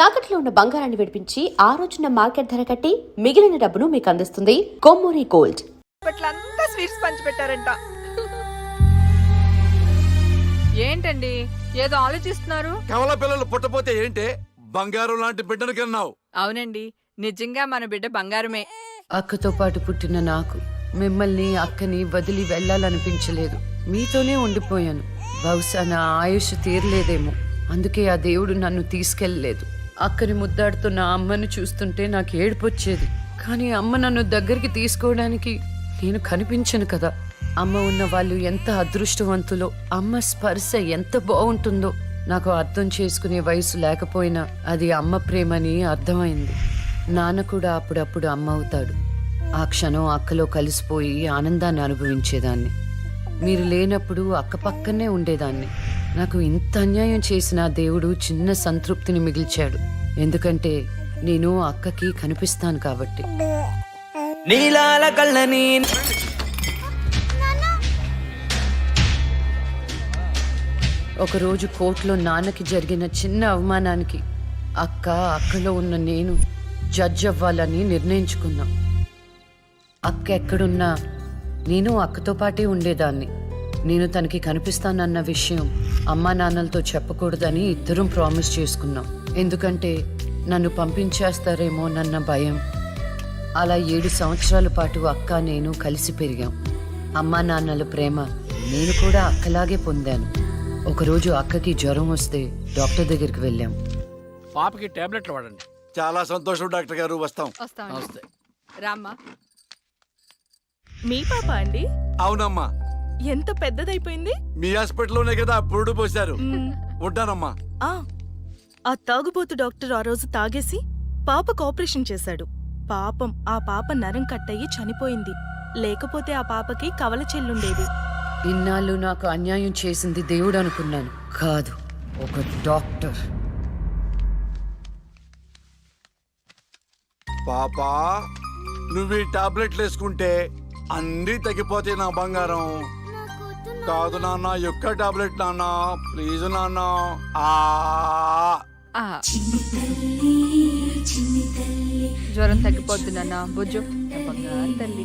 తాకట్లో ఉన్న బంగారాన్ని విడిపించి ఆ రోజున మార్కెట్ ధర కట్టి మిగిలిన డబ్బును మీకు అందిస్తుంది కొమ్మూరి గోల్డ్. ఇప్పట్లంతా స్వీట్స్ పంచి పెట్టారంట. ఏంటండి ఏదో ఆలోచిస్తున్నారు? కవల పిల్లలు పుట్టపోతే ఏంటే బంగారం లాంటి బిడ్డను కన్నావు. అవునండి, నిజంగా మన బిడ్డ బంగారమే. అక్కతో పాటు పుట్టిన నాకు మిమ్మల్ని అక్కని వదిలి వెళ్ళాలనిపించలేదు. మీతోనే ఉండిపోయాను. బహుశా నా ఆయుష్ తీరలేదేమో, అందుకే ఆ దేవుడు నన్ను తీసుకెళ్ళలేదు. అక్కని ముద్దాడుతున్న అమ్మను చూస్తుంటే నాకు ఏడుపొచ్చేది. కానీ అమ్మ నన్ను దగ్గరికి తీసుకోవడానికి నేను కనిపించను కదా. అమ్మ ఉన్న వాళ్ళు ఎంత అదృష్టవంతులో, అమ్మ స్పర్శ ఎంత బాగుంటుందో నాకు అర్థం చేసుకునే వయసు లేకపోయినా అది అమ్మ ప్రేమని అర్థమైంది. నాన్న కూడా అప్పుడప్పుడు అమ్మ అవుతాడు. ఆ క్షణం అక్కలో కలిసిపోయి ఆనందాన్ని అనుభవించేదాన్ని. మీరు లేనప్పుడు అక్క పక్కనే ఉండేదాన్ని. నాకు ఇంత అన్యాయం చేసిన దేవుడు చిన్న సంతృప్తిని మిగిల్చాడు. ఎందుకంటే నేను అక్కకి కనిపిస్తాను కాబట్టి. నీలాల కళ్ళని ఒకరోజు కోర్టులో నాన్నకి జరిగిన చిన్న అవమానానికి అక్కలో ఉన్న నేను జడ్జ్ అవ్వాలని నిర్ణయించుకున్నా. అక్క ఎక్కడున్నా నేను అక్కతో పాటే ఉండేదాన్ని. నేను తనకి కనిపిస్తానన్న విషయం అమ్మా నాన్నలతో చెప్పకూడదని ఇద్దరం ప్రామిస్ చేసుకున్నాం. ఎందుకంటే నన్ను పంపించేస్తారేమో నన్న భయం. అలా 7 సంవత్సరాల పాటు అక్క నేను కలిసి పెరిగాం. అమ్మా నాన్నల ప్రేమ నేను కూడా అక్కలాగే పొందాను. ఒకరోజు అక్కకి జ్వరం వస్తే డాక్టర్ దగ్గరికి వెళ్ళాం. పాపకి టాబ్లెట్లు వాడండి. చాలా సంతోషం డాక్టర్ గారు, వస్తాం. వస్తామండి. రామ్మా. మీ పాప అండి? అవునమ్మా, ఎంత పెద్దదైపోయింది. మీ హాస్పిటల్లోనే కదా పురుడు పోశారు. ఉంటానమ్మా. ఆ తాగుబోతు డాక్టర్ ఆ రోజు తాగేసి పాపకు ఆపరేషన్ చేశాడు. పాపం ఆ పాప నరం కట్టయి చనిపోయింది. లేకపోతే ఆ పాపకి కవల చెల్లుండేది. ఇన్నాళ్ళు నాకు అన్యాయం చేసింది దేవుడు అనుకున్నాను. కాదు, ఒక డాక్టర్. పాపా, నువ్వు ఈ టాబ్లెట్లు వేసుకుంటే అన్నీ తగ్గిపోతాయి నా బంగారం. కాదు నాన్న, యొక్క టాబ్లెట్ నాన్న, ప్లీజ్ నాన్న. జ్వరం తగ్గిపోద్ది నాన్న, బుజ్జు బంగారు తల్లి.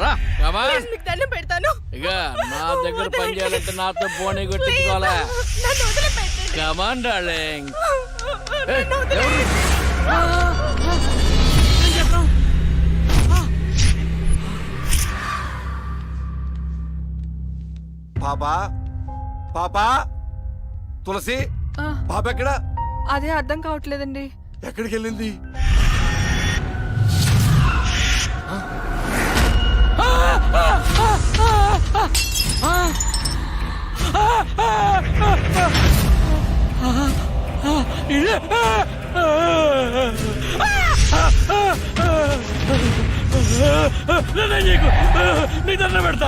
రా, కమా. మీకు దండం పెడతాను. ఇక నా దగ్గర పని చేయాలంటే నాతో బోని కొట్టించుకోవాలా? నన్ను వదిలిపెట్టండి. Come on darling. పాపా, పాపా, తులసి, పాప ఎక్కడ? అదే అర్థం కావట్లేదండి. ఎక్కడికి వెళ్ళింది? నీ దండం పెడతా.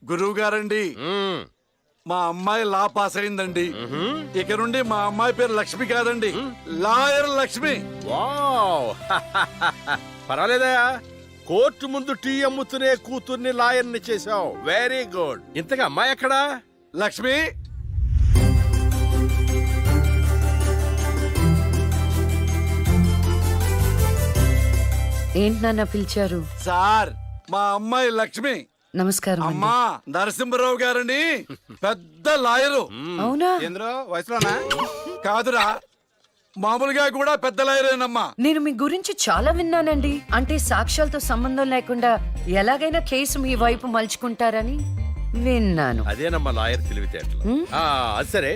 గురువు గారండి, మా అమ్మాయి లా పాస్ అయిందండి. ఇక నుండి మా అమ్మాయి పేరు లక్ష్మి కాదండి, లాయర్ లక్ష్మి. వావ్ పర్వాలేదా? కోర్టు ముందు టీ అమ్ముతునే కూతుర్ని లాయర్ని చేసావు. Very good. ఇంతగా అమ్మాయి ఎక్కడా? లక్ష్మి, ఏంటి నాన్న పిలిచారు? సార్, మా అమ్మాయి లక్ష్మి. నమస్కారం అండి. అమ్మా, నరసింహరావు గారని పెద్ద లాయరు. అవునా? వయసులోనా? కాదురా, మామూలుగా కూడా పెద్ద లాయరేనమ్మా. నేను మీ గురించి చాలా విన్నానండి. అంటే సాక్ష్యాలతో సంబంధం లేకుండా ఎలాగైనా కేసు మీ వైపు మలుచుకుంటారని విన్నాను. అదేనమ్మా లాయర్ తెలివితేటలు. అది సరే,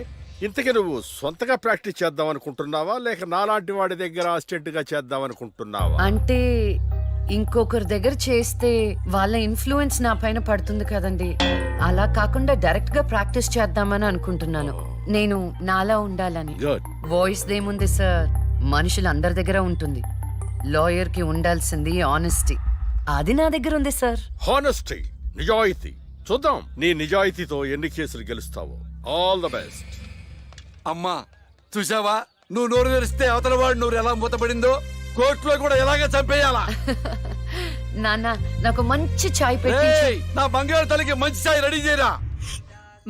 ఇంతకీ నువ్వు సొంతగా ప్రాక్టీస్ చేద్దాం అనుకుంటున్నావా, లేక నాలాంటి వాడి దగ్గర అసిస్టెంట్ గా చేద్దాం అనుకుంటున్నావా? అంటే ఇంకొకరి దగ్గర చేస్తే వాళ్ళ ఇన్ఫ్లుయెన్స్ నా పైన పడుతుంది కదండి. అలా కాకుండా డైరెక్ట్ గా ప్రాక్టీస్ చేద్దామని అనుకుంటున్నాను. నేను నాలా ఉండాలని. గుడ్. వాయిస్ దేముంది సార్, మనుషులు అందరి దగ్గర ఉంటుంది. లాయర్ కి ఉండాల్సింది ఆనెస్టీ, అది నా దగ్గర ఉంది సార్. హానెస్టీ, నిజాయితీ. చూద్దాం నీ నిజాయితీతో ఎన్ని కేసులు గెలుస్తావో. All the best. అమ్మా చూసావా, నువ్వు నోరు తెరిస్తే అవతల వాడు నోరు ఎలా మూతపడిందో, కోర్టులో కూడా ఎలాగే చంపేయాలా. నాన్న నాకు మంచి చాయ్ పెట్టి. ఏయ్, నా బంగారు తల్లికి మంచి చాయ్ రెడీ చేయరా.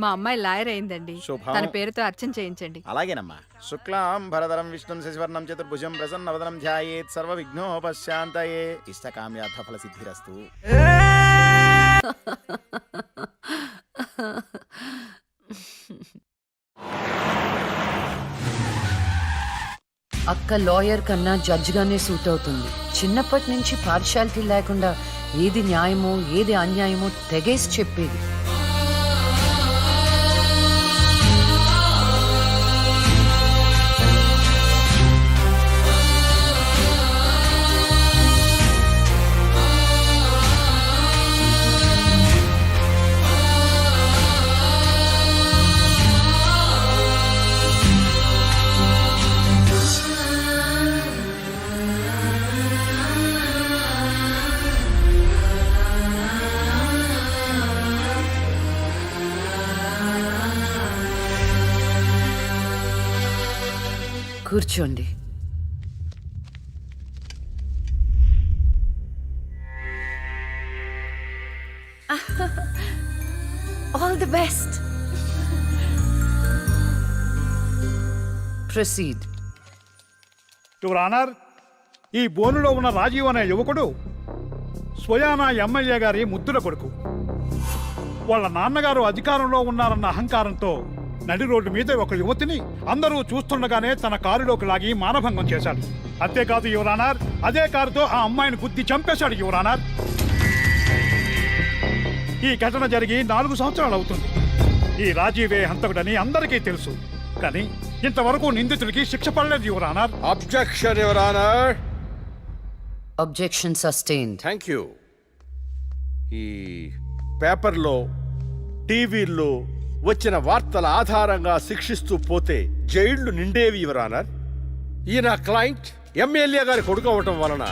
మా అమ్మాయి లాయర్ అయిందండి. శుభం. తన పేరుతో అర్చన చేయించండి. అలాగేనమ్మా. శుక్లాం భరధరం విష్ణుం శశివర్ణం చతుర్భుజం ప్రసన్నవదనం ధ్యాయేత్ సర్వ విఘ్నోపశాంతయే ఇష్టకామ్యార్థ ఫల సిద్ధిరస్తు. అక్క లాయర్ కన్నా జడ్జ్ గానే సూట్ అవుతుంది. చిన్నప్పటి నుంచి పార్షాలిటీ లేకుండా ఏది న్యాయమో ఏది అన్యాయమో తెగేసి చెప్పేది. కూర్చోండి. All the best. Proceed. Your honour, ఈ బోనులో ఉన్న రాజీవ్ అనే యువకుడు స్వయానా ఎమ్మెల్యే గారి ముద్దుల కొడుకు. వాళ్ళ నాన్నగారు అధికారంలో ఉన్నారన్న అహంకారంతో నడి రోడ్డు మీద ఒక యువతిని అందరూ చూస్తుండగానే తన కారులోకి లాగి మానభంగం చేశాడు. అంతేకాదు యువర్ ఆనర్, అదే కారుతో ఆ అమ్మాయిని గుద్ది చంపేశాడు యువర్ ఆనర్. ఈ ఘటన జరిగి 4 సంవత్సరాలు అవుతుంది. ఈ రాజీవే హంతకుడని అందరికీ తెలుసు, కానీ ఇంతవరకు నిందితుడికి శిక్ష పడలేదు your honour. Objection your honour. Objection sustained. Thank you. ఈ పేపర్లో టీవీల్లో వచ్చిన వార్తల ఆధారంగా శిక్షిస్తూ పోతే జైళ్లు నిండేవి యువర్ ఆనర్. ఈయన క్లయింట్ ఎమ్మెల్యే గారి కొడుకు అవటం వలన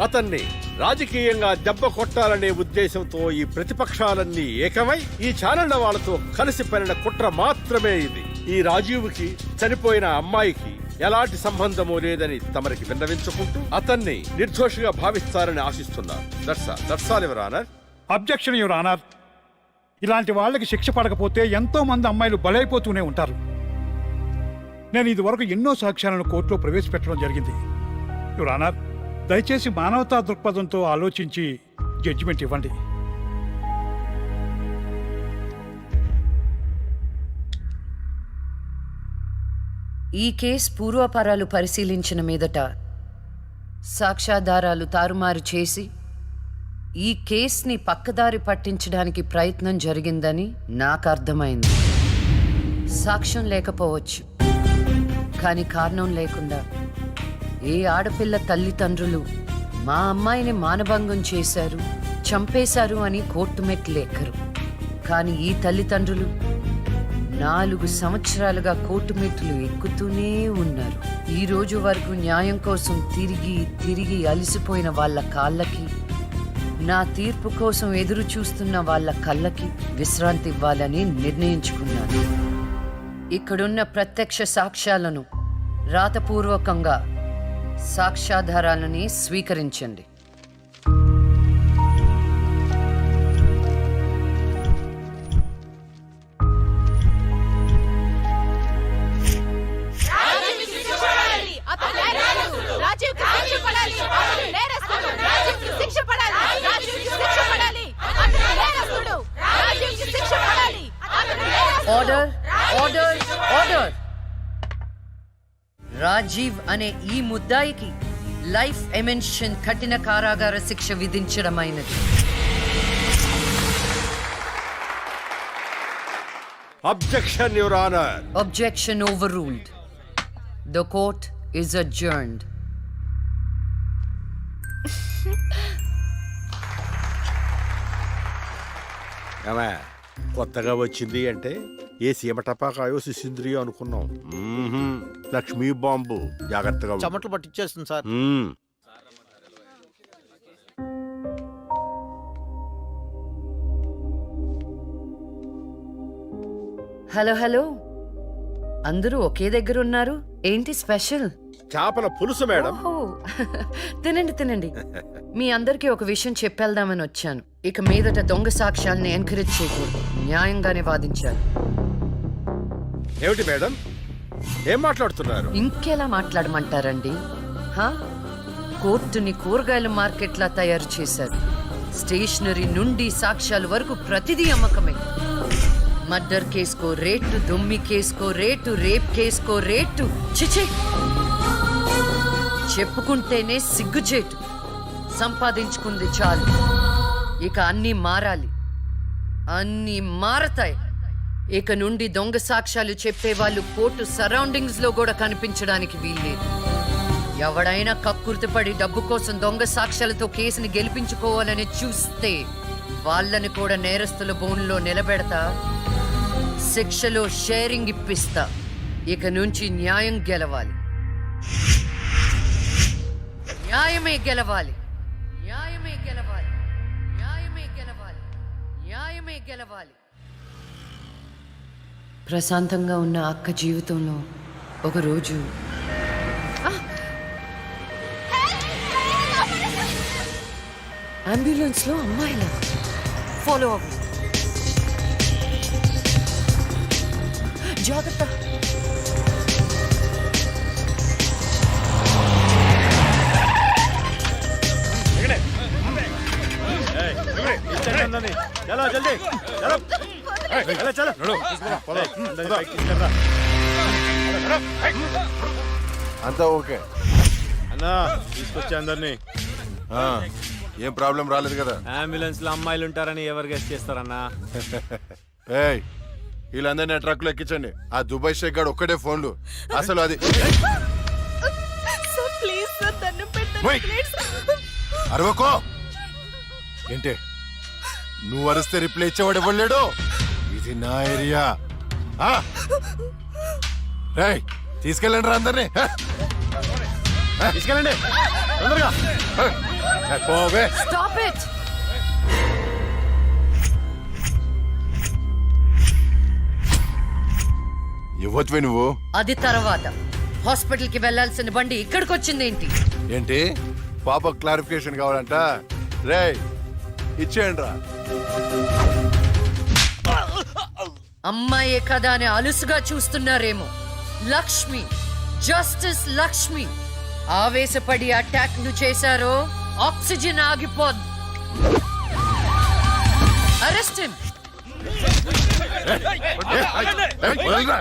అతన్ని రాజకీయంగా దెబ్బ కొట్టాలనే ఉద్దేశంతో ఈ ప్రతిపక్షాలన్నీ ఏకమై ఈ ఛానళ్ల వాళ్ళతో కలిసి పనిన కుట్ర మాత్రమే ఇది. ఈ రాజీవ్కి చనిపోయిన అమ్మాయికి ఎలాంటి సంబంధమూ లేదని తమరికి విన్నవించుకుంటూ అతన్ని నిర్దోషిగా భావిస్తారని ఆశిస్తున్నారు. That's all your honour. Objection your honour. ఇలాంటి వాళ్ళకి శిక్ష పడకపోతే ఎంతో మంది అమ్మాయిలు బలైపోతూనే ఉంటారు. నేను ఇదివరకు ఎన్నో సాక్ష్యాలను కోర్టులో ప్రవేశపెట్టడం జరిగింది యువర్ ఆనర్. దయచేసి మానవతా దృక్పథంతో ఆలోచించి జడ్జిమెంట్ ఇవ్వండి. ఈ కేసు పూర్వాపరాలు పరిశీలించిన మీదట సాక్ష్యాధారాలు తారుమారు చేసి ఈ కేసుని పక్కదారి పట్టించడానికి ప్రయత్నం జరిగిందని నాకు అర్థమైంది. సాక్ష్యం లేకపోవచ్చు, కానీ కారణం లేకుండా ఏ ఆడపిల్ల తల్లిదండ్రులు మా అమ్మాయిని మానభంగం చేశారు, చంపేశారు అని కోర్టు మెట్లు ఎక్కరు. కానీ ఈ తల్లిదండ్రులు 4 సంవత్సరాలుగా కోర్టు మెట్లు ఎక్కుతూనే ఉన్నారు. ఈ రోజు వరకు న్యాయం కోసం తిరిగి తిరిగి అలసిపోయిన వాళ్ళ కాళ్ళకి, నా తీర్పు కోసం ఎదురు చూస్తున్న వాళ్ళ కళ్ళకి విశ్రాంతి ఇవ్వాలని నిర్ణయించుకున్నాను. ఇక్కడున్న ప్రత్యక్ష సాక్ష్యాలను రాతపూర్వకంగా సాక్ష్యాధారాలని స్వీకరించండి. Order, order, order. రాజీవ్ అనే ఈ ముద్దాయికి లైఫ్ ఎమెన్షన్ కఠిన కారాగార శిక్ష విధించడమైనది. Objection, Your Honor. Objection overruled. The court is adjourned. ఏమే, కొత్తగా వచ్చింది అంటే ఏ సీమ టపాకాయో శిశింద్రియో అనుకున్నాం. లక్ష్మీ బాంబు, జాగ్రత్తగా ఉండు. చెమటలు పట్టించేస్తుంది సార్. మ్మ్. హలో హలో, అందరూ ఒకే దగ్గర ఉన్నారు. ఏంటి స్పెషల్? చేపల పులుసు మేడం. ఓహో, తినండి తినండి. మీ అందరికీ ఒక విషయం చెప్పేద్దామని వచ్చాను. ఇక మీదట దొంగ సాక్ష్యాల్ని ఎంకరేజ్ చేయకూడదు, న్యాయంగానే వాదించాలి. ఏమిటి మేడం, ఏం మాట్లాడుతున్నారు? ఇంకెలా మాట్లాడమంటారండి? హా? కోర్టుని కూరగాయల మార్కెట్లా తయారు చేశారు. స్టేషనరీ నుండి సాక్ష్యాల వరకు ప్రతిదీ అమ్మకమే. మర్డర్ కేసుకో రేటు, దొమ్మి కేసుకో రేటు, రేప్ కేసుకో రేటు. చిచి, చెప్పుకుంటేనే సిగ్గుచేటు. సంపాదించుకుంది చాలు, ఇక అన్నీ మారాలి. అన్నీ మారతాయి. ఇక నుండి దొంగ సాక్ష్యాలు చెప్పేవాళ్ళు కోర్టు సరౌండింగ్స్ లో కూడా కనిపించడానికి వీల్లేదు. ఎవడైనా కక్కుర్తిపడి డబ్బు కోసం దొంగ సాక్ష్యాలతో కేసుని గెలిపించుకోవాలని చూస్తే వాళ్ళని కూడా నేరస్తుల బోన్లో నిలబెడతా, శిక్షలో షేరింగ్ ఇప్పిస్తా. ఇక నుంచి న్యాయం గెలవాలి, న్యాయమే గెలవాలి, న్యాయమే గెలవాలి, న్యాయమే గెలవాలి, న్యాయమే గెలవాలి. ప్రశాంతంగా ఉన్న అక్క జీవితంలో ఒకరోజు అంబులెన్స్ లో అమ్మాయిల ఫాలో అవ్వు. జాగ్రత్త. చలో జల్దీ, చలో. అంతా ఓకే అన్నా, తీసుకొచ్చే అందరినీ. ఏం ప్రాబ్లం రాలేదు కదా? అంబులెన్స్ లో అమ్మాయిలు ఉంటారని ఎవరు గెస్ట్ చేస్తారన్నా? ఏయ్, వీళ్ళందరినీ ట్రక్ లో ఎక్కించండి. ఆ దుబాయ్ షేక్ గాడు ఒక్కడే ఫోన్లు. అసలు అది సార్ ప్లీజ్ సార్, దండం ఓయ్! పెట్టండి. అరవకో. ఏంటే నువ్వు అరిస్తే రిప్లై ఇచ్చేవాడు ఇవ్వలేడు. ఇది నా ఏరియా. రేయ్, తీసుకెళ్ళండి రా అందరినీ. తీసుకెళ్ళండి తొందరగా. పోవే. Stop it! ఇవ్వచ్చువే నువ్వు. అది తర్వాత. హాస్పిటల్ కి వెళ్లాల్సిన బండి ఇక్కడికి వచ్చిందేంటి? ఏంటి పాప క్లారిఫికేషన్ కావాలంట? రేయ్, ఇచ్చేయండి రా. అమ్మాయే కదా అని అలుసుగా చూస్తున్నారేమో. లక్ష్మి, జస్టిస్ లక్ష్మి ఆవేశపడి అటాక్ ను చేశారో ఆక్సిజన్ ఆగిపోద్ది. Arrest him. వదలరా.